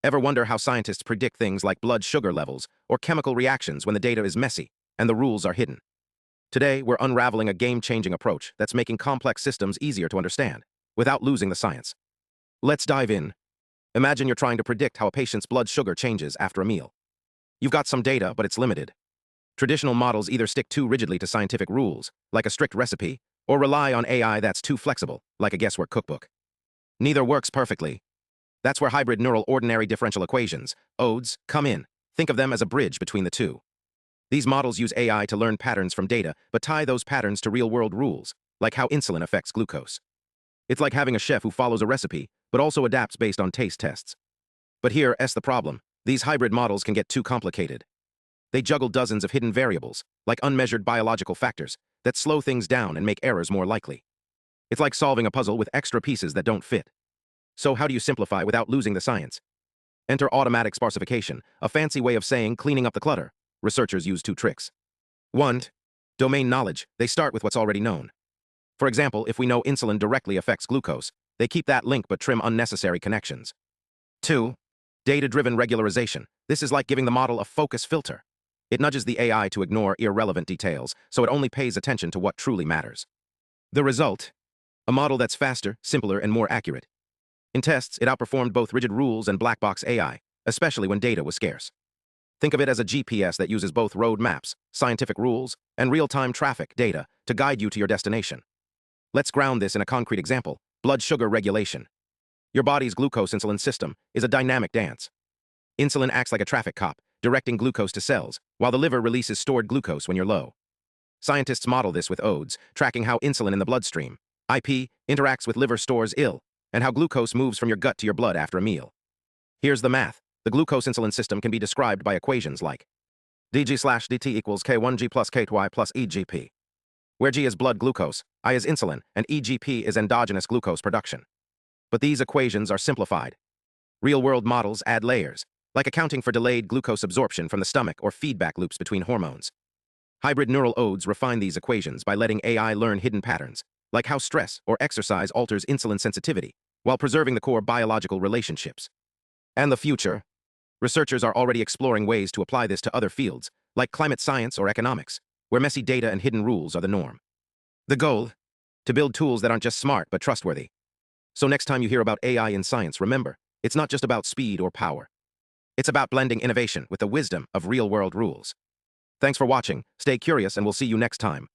Ever wonder how scientists predict things like blood sugar levels or chemical reactions when the data is messy and the rules are hidden? Today, we're unraveling a game-changing approach that's making complex systems easier to understand, without losing the science. Let's dive in. Imagine you're trying to predict how a patient's blood sugar changes after a meal. You've got some data, but it's limited. Traditional models either stick too rigidly to scientific rules, like a strict recipe, or rely on AI that's too flexible, like a guesswork cookbook. Neither works perfectly. That's where hybrid neural ordinary differential equations, ODEs, come in. Think of them as a bridge between the two. These models use AI to learn patterns from data, but tie those patterns to real-world rules, like how insulin affects glucose. It's like having a chef who follows a recipe, but also adapts based on taste tests. But here's the problem. These hybrid models can get too complicated. They juggle dozens of hidden variables, like unmeasured biological factors, that slow things down and make errors more likely. It's like solving a puzzle with extra pieces that don't fit. So how do you simplify without losing the science? Enter automatic sparsification, a fancy way of saying cleaning up the clutter. Researchers use two tricks. 1. Domain knowledge. They start with what's already known. For example, if we know insulin directly affects glucose, they keep that link but trim unnecessary connections. 2. Data-driven regularization. This is like giving the model a focus filter. It nudges the AI to ignore irrelevant details, so it only pays attention to what truly matters. The result? A model that's faster, simpler, and more accurate. In tests, it outperformed both rigid rules and black box AI, especially when data was scarce. Think of it as a GPS that uses both road maps, scientific rules, and real-time traffic data to guide you to your destination. Let's ground this in a concrete example: blood sugar regulation. Your body's glucose-insulin system is a dynamic dance. Insulin acts like a traffic cop, directing glucose to cells, while the liver releases stored glucose when you're low. Scientists model this with ODEs, tracking how insulin in the bloodstream, IP, interacts with liver stores and how glucose moves from your gut to your blood after a meal. Here's the math. The glucose-insulin system can be described by equations like dg/dt equals k1g plus k2y plus EGP, where G is blood glucose, I is insulin, and EGP is endogenous glucose production. But these equations are simplified. Real-world models add layers, like accounting for delayed glucose absorption from the stomach or feedback loops between hormones. Hybrid neural ODEs refine these equations by letting AI learn hidden patterns, like how stress or exercise alters insulin sensitivity, while preserving the core biological relationships. And the future? Researchers are already exploring ways to apply this to other fields, like climate science or economics, where messy data and hidden rules are the norm. The goal? To build tools that aren't just smart but trustworthy. So next time you hear about AI in science, remember, it's not just about speed or power. It's about blending innovation with the wisdom of real-world rules. Thanks for watching, stay curious, and we'll see you next time.